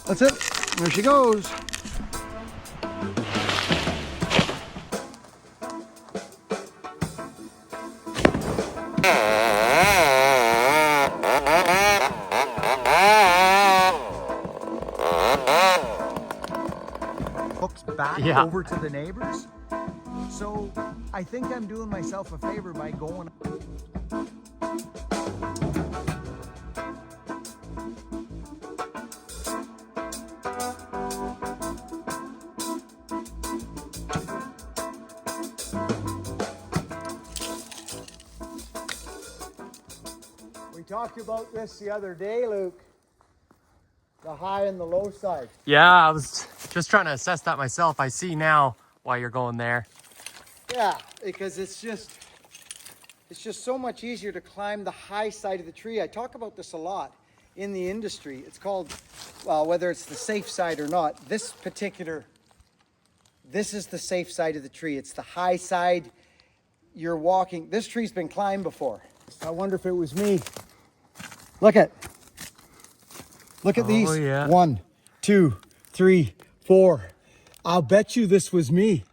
That's it. There she goes. Hooks back over to the neighbors. So I think I'm doing myself a favor by going. We talked about this the other day, Luke. The high and the low side. Yeah, I was just trying to assess that myself. I see now why you're going there. Yeah, because it's just so much easier to climb the high side of the tree. I talk about this a lot in the industry. It's called, well, whether it's the safe side or not, this is the safe side of the tree. It's the high side. You're walking. This tree's been climbed before. I wonder if it was me. Look at these. Yeah. 1, 2, 3, 4. I'll bet you this was me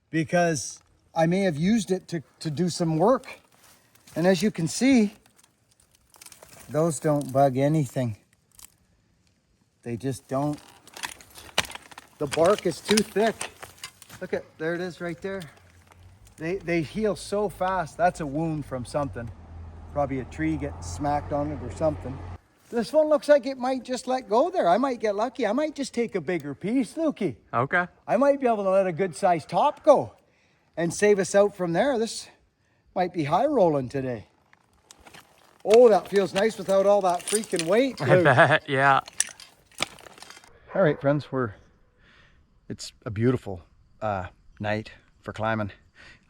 because I may have used it to do some work. And as you can see, those don't bug anything. They just don't. The bark is too thick. Look at, there it is right there. They heal so fast. That's a wound from something. Probably a tree getting smacked on it or something. This one looks like it might just let go there. I might get lucky. I might just take a bigger piece, Lukey. Okay. I might be able to let a good sized top go and save us out from there. This might be high rolling today. Oh, that feels nice without all that freaking weight, Luke. I bet, yeah. All right, friends, it's a beautiful night for climbing.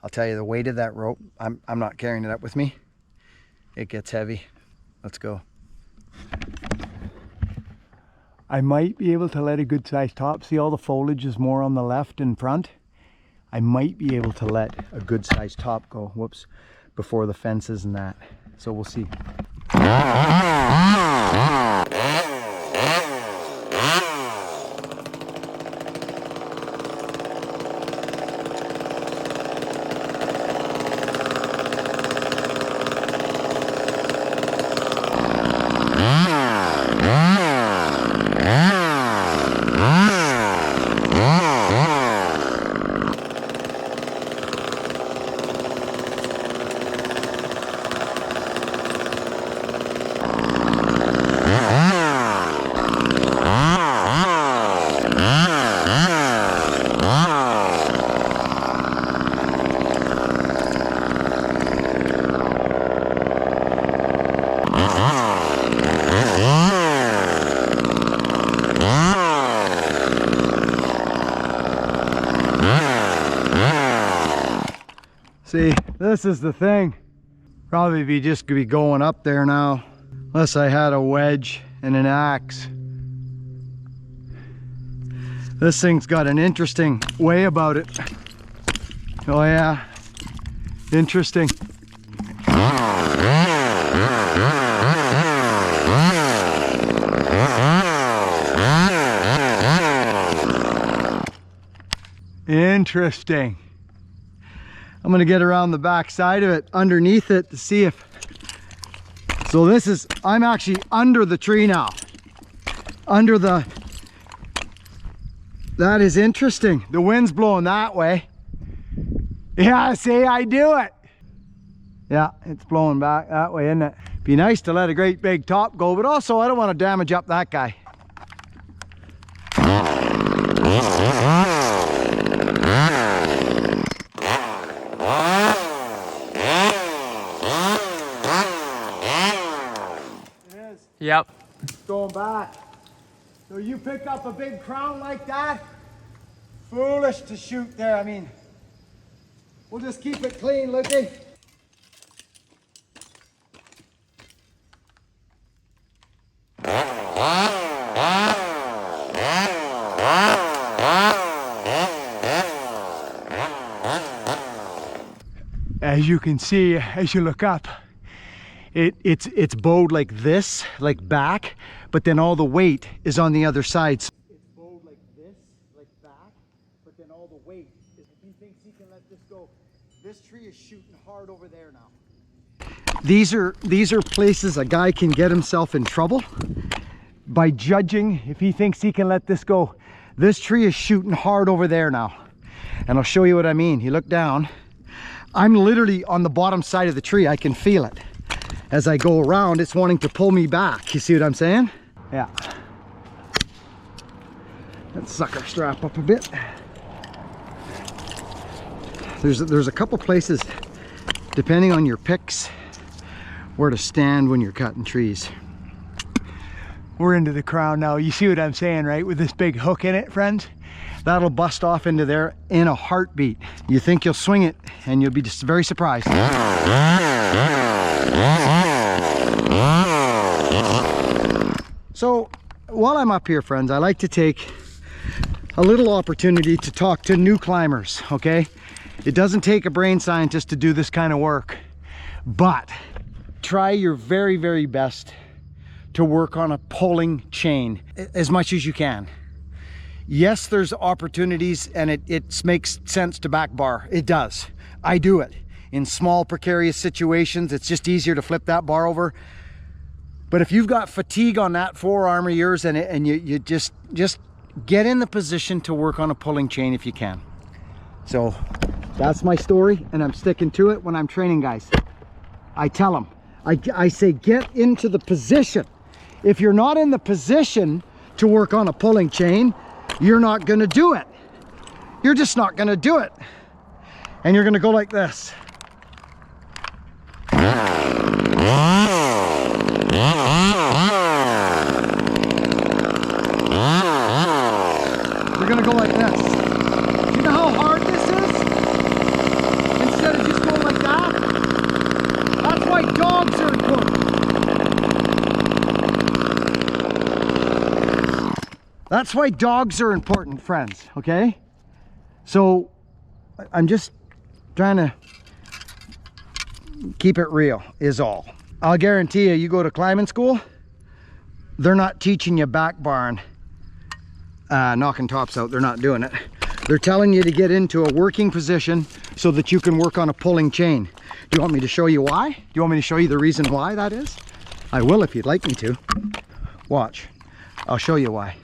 I'll tell you, the weight of that rope, I'm not carrying it up with me. It gets heavy. Let's go. I might be able to let a good sized top. See, all the foliage is more on the left and front. I might be able to let a good sized top go, whoops, before the fences and that. So we'll see. See, this is the thing. Probably be just gonna be going up there now, unless I had a wedge and an axe. This thing's got an interesting way about it. Oh yeah, interesting. Interesting. I'm gonna get around the back side of it, underneath it, to see if, so this is, I'm actually under the tree now. Under the, that is interesting. The wind's blowing that way. Yeah, see, I do it. Yeah, it's blowing back that way, isn't it? Be nice to let a great big top go, but also I don't want to damage up that guy. Yep. Going back. So you pick up a big crown like that, foolish to shoot there. I mean, we'll just keep it clean looking. As you can see, as you look up, it's bowed like this, like back, but then all the weight is on the other side. It's bowed like this, like back, but then all the weight is, if he thinks he can let this go, this tree is shooting hard over there now. These are places a guy can get himself in trouble by judging if he thinks he can let this go. This tree is shooting hard over there now. And I'll show you what I mean. You look down, I'm literally on the bottom side of the tree. I can feel it. As I go around, it's wanting to pull me back. You see what I'm saying? Yeah. Let's sucker strap up a bit. There's a couple places, depending on your picks, where to stand when you're cutting trees. We're into the crown now. You see what I'm saying, right? With this big hook in it, friends. That'll bust off into there in a heartbeat. You think you'll swing it and you'll be just very surprised. So while I'm up here, friends, I like to take a little opportunity to talk to new climbers, okay? It doesn't take a brain scientist to do this kind of work, but try your very, very best to work on a pulling chain as much as you can. Yes, there's opportunities and it makes sense to back bar. It does. I do it. In small precarious situations, it's just easier to flip that bar over. But if you've got fatigue on that forearm of yours and you just get in the position to work on a pulling chain if you can. So that's my story and I'm sticking to it when I'm training guys. I tell them, I say get into the position. If you're not in the position to work on a pulling chain, you're not gonna do it. You're just not gonna do it. And you're gonna go like this. You're gonna go like this. You know how hard this is? Instead of just going like that? That's why dogs are important. That's why dogs are important, friends, okay? So I'm just trying to keep it real is all. I'll guarantee you, you go to climbing school, they're not teaching you back barring, knocking tops out. They're not doing it. They're telling you to get into a working position so that you can work on a pulling chain. Do you want me to show you why? Do you want me to show you the reason why that is? I will if you'd like me to. Watch. I'll show you why.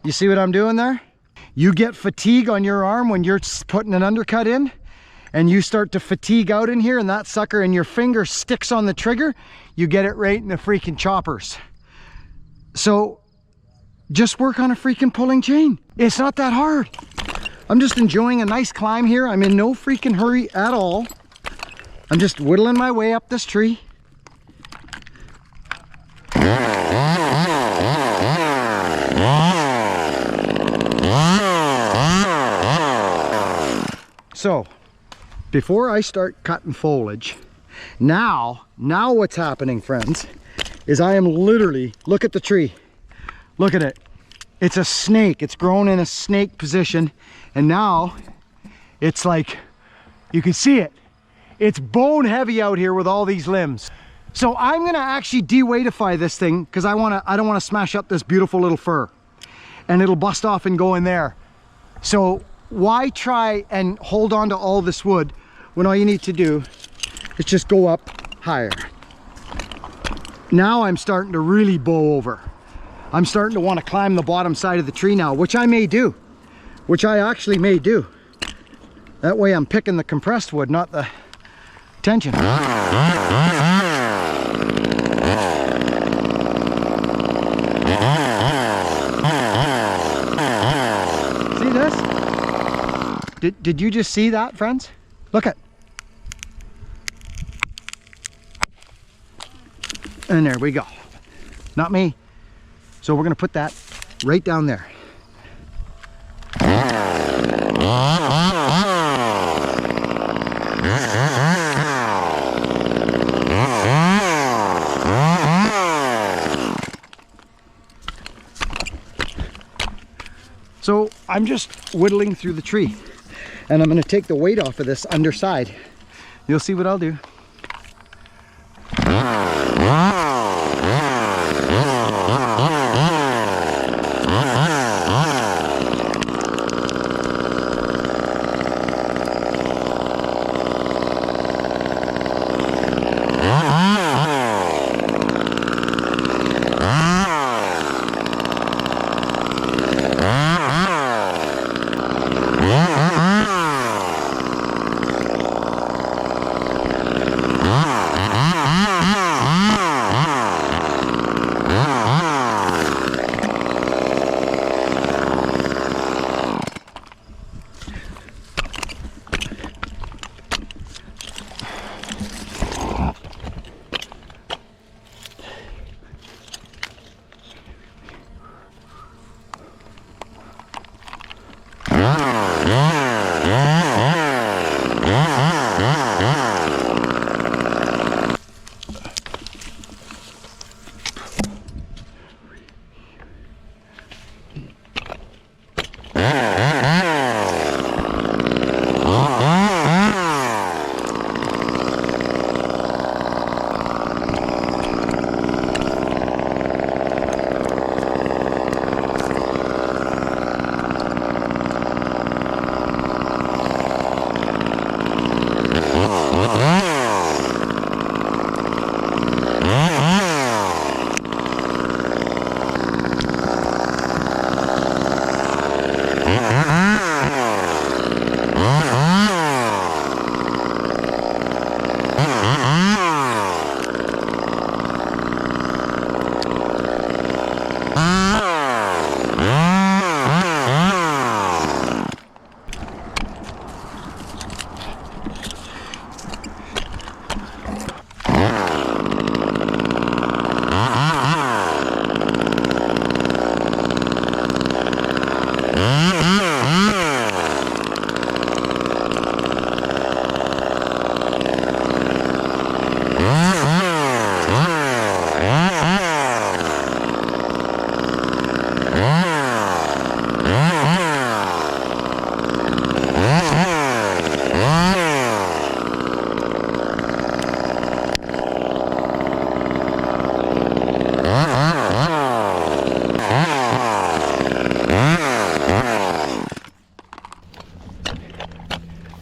You see what I'm doing there? You get fatigue on your arm when you're putting an undercut in and you start to fatigue out in here and that sucker and your finger sticks on the trigger, you get it right in the freaking choppers. So just work on a freaking pulling chain. It's not that hard. I'm just enjoying a nice climb here. I'm in no freaking hurry at all. I'm just whittling my way up this tree. So, before I start cutting foliage, now what's happening, friends, is I am literally, look at the tree, look at it. It's a snake, it's grown in a snake position, and now it's like, you can see it. It's bone heavy out here with all these limbs. So I'm gonna actually de-weightify this thing because I don't wanna smash up this beautiful little fir. And it'll bust off and go in there. So why try and hold on to all this wood when all you need to do is just go up higher. Now I'm starting to really bow over. I'm starting to want to climb the bottom side of the tree now, which I may do. Which I actually may do. That way I'm picking the compressed wood, not the tension. See this? Did you just see that, friends? Look at. And there we go. Not me. So we're gonna put that right down there. So I'm just whittling through the tree, and I'm going to take the weight off of this underside. You'll see what I'll do.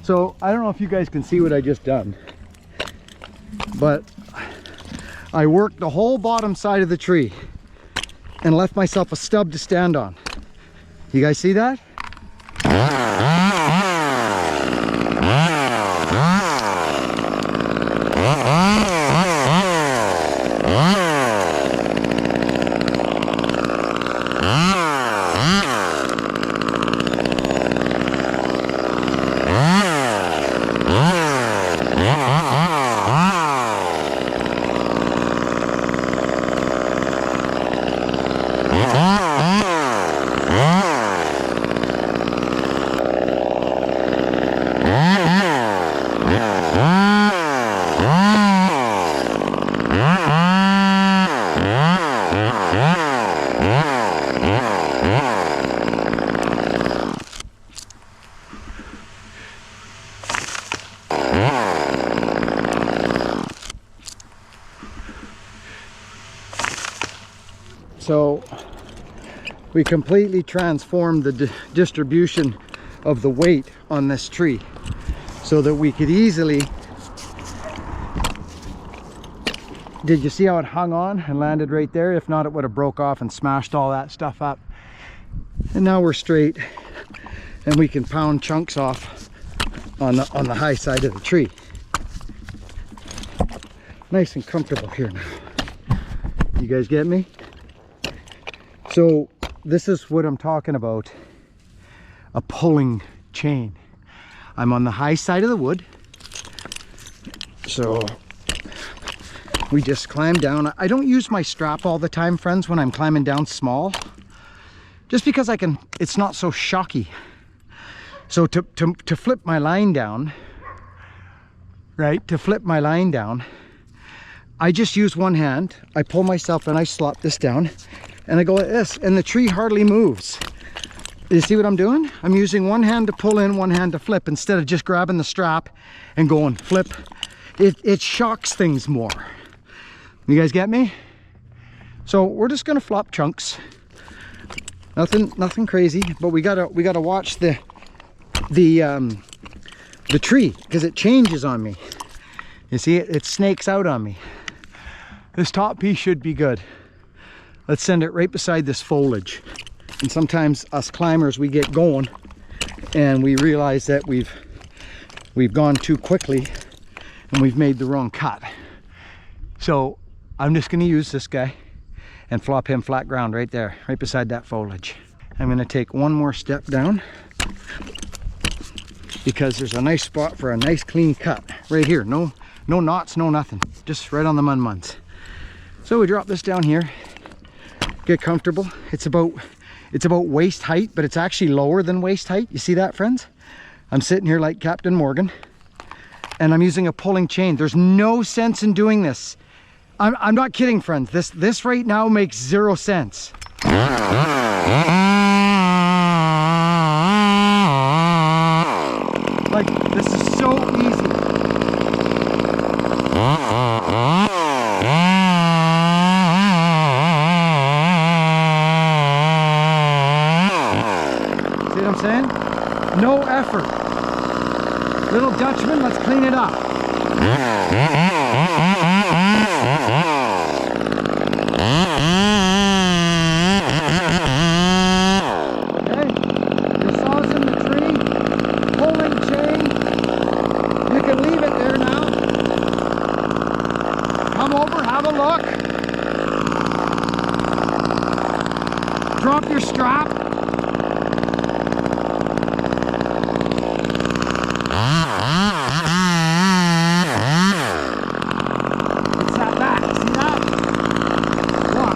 So I don't know if you guys can see what I just done, but I worked the whole bottom side of the tree and left myself a stub to stand on. You guys see that? So we completely transformed the distribution of the weight on this tree so that we could easily, did you see how it hung on and landed right there? If not, it would have broke off and smashed all that stuff up. And now we're straight and we can pound chunks off on the high side of the tree. Nice and comfortable here now. You guys get me? So this is what I'm talking about, a pulling chain. I'm on the high side of the wood, so we just climb down. I don't use my strap all the time, friends, when I'm climbing down small, just because I can, it's not so shocky. So to flip my line down, right, to flip my line down, I just use one hand, I pull myself and I slop this down and I go like this, and the tree hardly moves. You see what I'm doing? I'm using one hand to pull in, one hand to flip, instead of just grabbing the strap and going flip. It shocks things more. You guys get me? So we're just gonna flop chunks. Nothing crazy, but we gotta watch the tree, because it changes on me. You see, it snakes out on me. This top piece should be good. Let's send it right beside this foliage. And sometimes us climbers, we get going and we realize that we've gone too quickly and we've made the wrong cut. So I'm just gonna use this guy and flop him flat ground right there, right beside that foliage. I'm gonna take one more step down because there's a nice spot for a nice clean cut right here. No knots, no nothing, just right on the mun-muns. So we drop this down here, get comfortable. It's about waist height, but it's actually lower than waist height. You see that, friends? I'm sitting here like Captain Morgan and I'm using a pulling chain. There's no sense in doing this. I'm not kidding, friends. This right now makes 0 sense. Like, this is so easy. See what I'm saying? No effort. Little Dutchman, let's clean it up. Drop your strap. It's that back, see that? Look.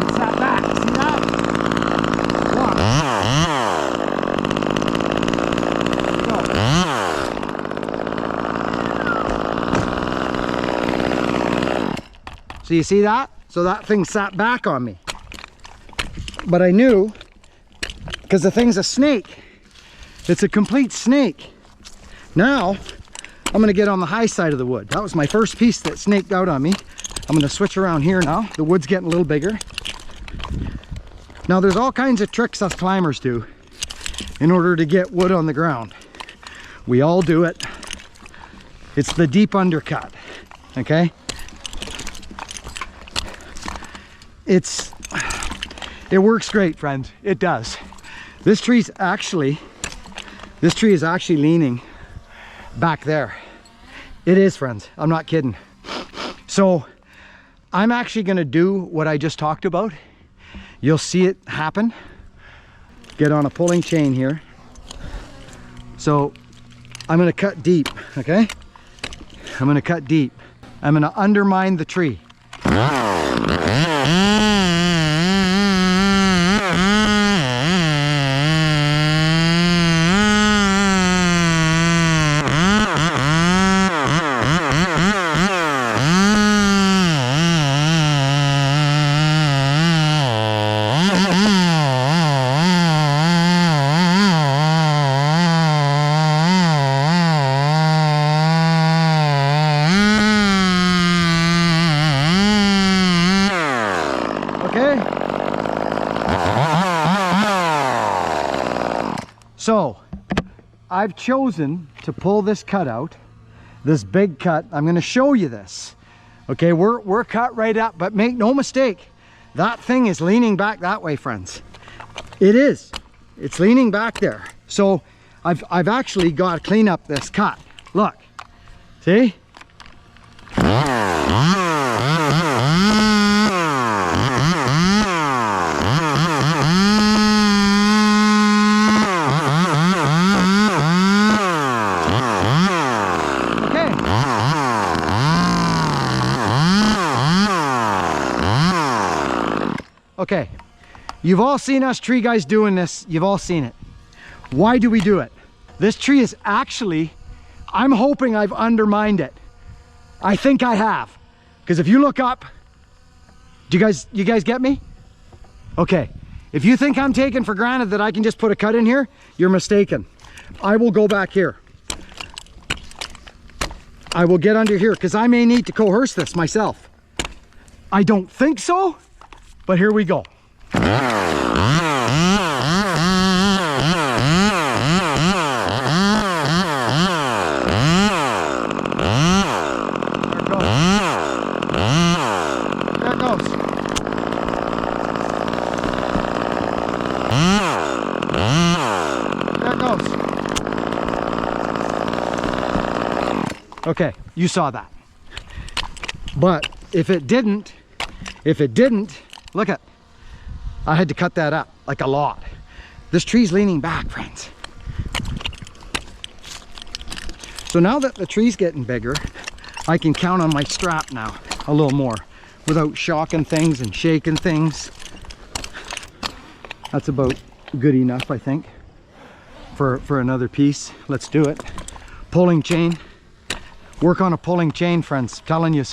It's that back, see that? So you see that? So that thing sat back on me. But I knew, because the thing's a snake. It's a complete snake. Now, I'm gonna get on the high side of the wood. That was my first piece that snaked out on me. I'm gonna switch around here now. The wood's getting a little bigger. Now there's all kinds of tricks us climbers do in order to get wood on the ground. We all do it. It's the deep undercut, okay? It works great, friends. It does. This tree is actually leaning back there. It is, friends. I'm not kidding. So I'm actually gonna do what I just talked about. You'll see it happen. Get on a pulling chain here. So I'm gonna cut deep, okay? I'm gonna cut deep. I'm gonna undermine the tree. So I've chosen to pull this cut out, this big cut. I'm going to show you this. Okay, we're cut right up, but make no mistake, that thing is leaning back that way, friends. It is. It's leaning back there. So I've actually got to clean up this cut. Look, see? You've all seen us tree guys doing this. You've all seen it. Why do we do it? This tree is actually, I'm hoping I've undermined it. I think I have. Because if you look up, you guys get me? Okay. If you think I'm taking for granted that I can just put a cut in here, you're mistaken. I will go back here. I will get under here because I may need to coerce this myself. I don't think so, but here we go. Okay, you saw that. But if it didn't, look at, I had to cut that up like a lot. This tree's leaning back, friends. So now that the tree's getting bigger, I can count on my strap now a little more without shocking things and shaking things. That's about good enough, I think, for another piece. Let's do it. Pulling chain. Work on a pulling chain, friends, telling you.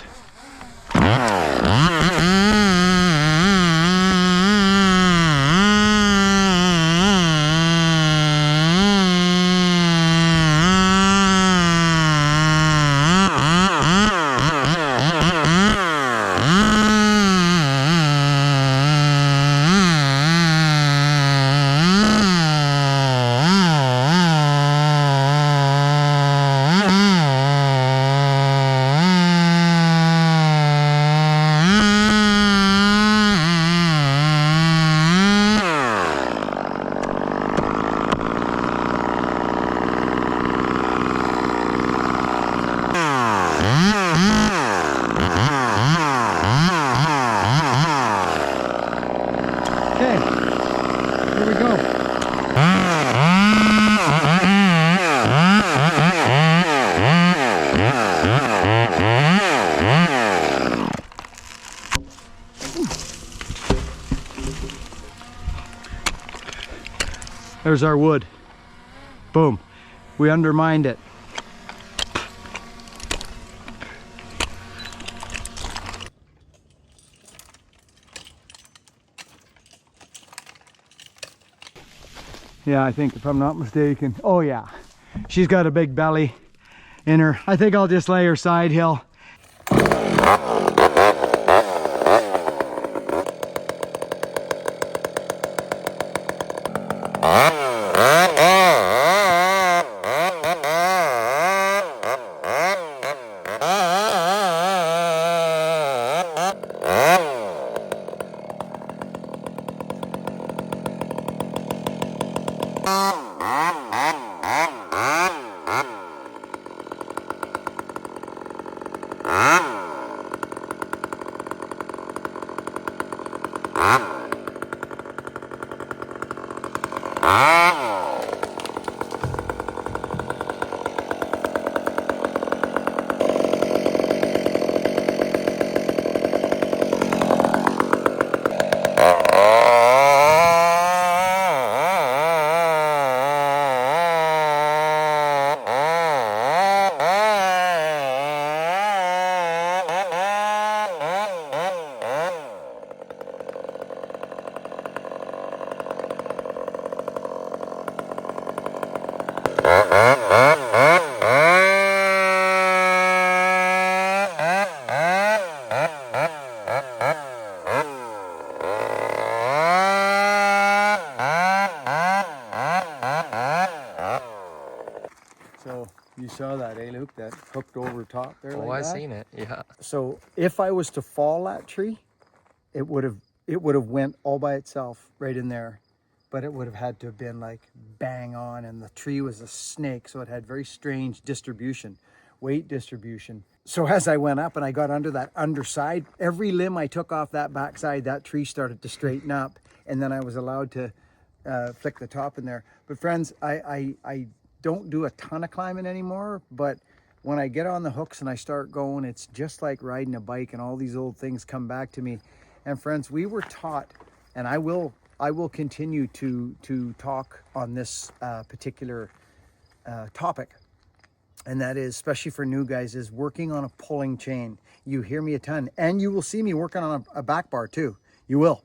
There's our wood. Boom. We undermined it. Yeah, I think if I'm not mistaken. Oh yeah, she's got a big belly in her. I think I'll just lay her side hill. So you saw that, eh, Luke? That hooked over top there. Oh, like I that. seen it. Yeah. So if I was to fall that tree, it would have went all by itself right in there, but it would have had to have been like bang on, and the tree was a snake, so it had very strange distribution, weight distribution. So as I went up and I got under that underside, every limb I took off that backside, that tree started to straighten up, and then I was allowed to flick the top in there. But friends, I don't do a ton of climbing anymore, but when I get on the hooks and I start going, it's just like riding a bike, and all these old things come back to me. And friends, we were taught, and I will I will continue to talk on this particular topic. And that is, especially for new guys, is working on a pulling chain. You hear me a ton, and you will see me working on a back bar too. You will.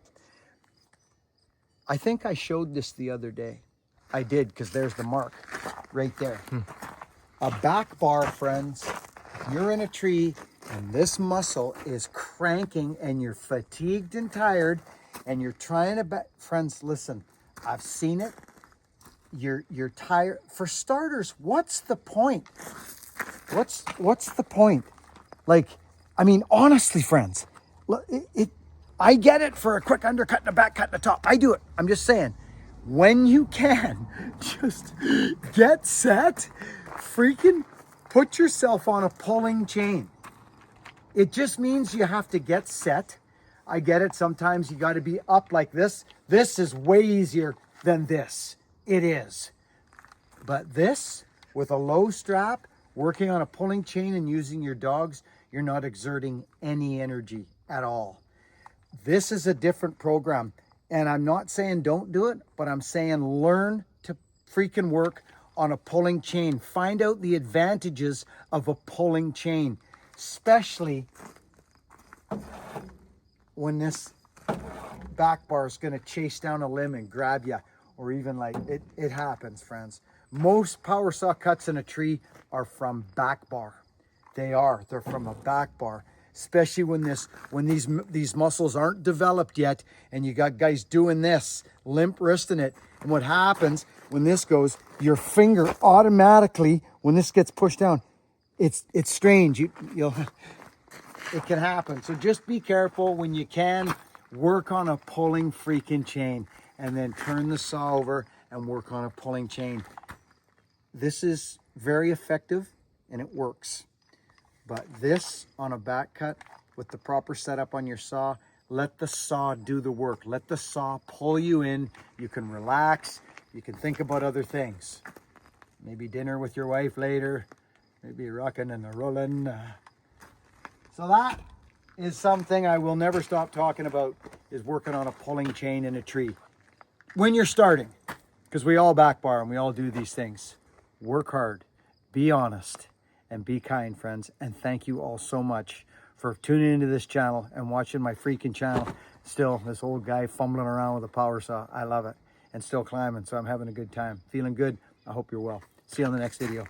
I think I showed this the other day. I did, because there's the mark right there. A back bar, friends, you're in a tree and this muscle is cranking and you're fatigued and tired and you're trying to friends, listen, I've seen it. You're tired. For starters, what's the point? What's the point? Like, I mean, honestly, friends, I get it for a quick undercut and a back cut and a top. I do it. I'm just saying, when you can, just get set, freaking put yourself on a pulling chain. It just means you have to get set. I get it. Sometimes you got to be up like this. This is way easier than this. It is. But this, with a low strap, working on a pulling chain and using your dogs, you're not exerting any energy at all. This is a different program. And I'm not saying don't do it, but I'm saying learn to freaking work on a pulling chain. Find out the advantages of a pulling chain, especially when this back bar is going to chase down a limb and grab you, or even like it happens, friends. Most power saw cuts in a tree are from back bar. They're from a back bar, especially when these muscles aren't developed yet, and you got guys doing this, limp wristing it. And what happens when this goes, your finger automatically, when this gets pushed down, it's strange. You'll it can happen. So just be careful when you can. Work on a pulling freaking chain, and then turn the saw over and work on a pulling chain. This is very effective and it works. But this on a back cut with the proper setup on your saw, let the saw do the work. Let the saw pull you in. You can relax. You can think about other things. Maybe dinner with your wife later. Maybe rocking and a rolling. So that is something I will never stop talking about, is working on a pulling chain in a tree. When you're starting, because we all back bar and we all do these things. Work hard, be honest, and be kind, friends. And thank you all so much for tuning into this channel and watching my freaking channel. Still, this old guy fumbling around with a power saw. I love it. And still climbing, so I'm having a good time. Feeling good. I hope you're well. See you on the next video.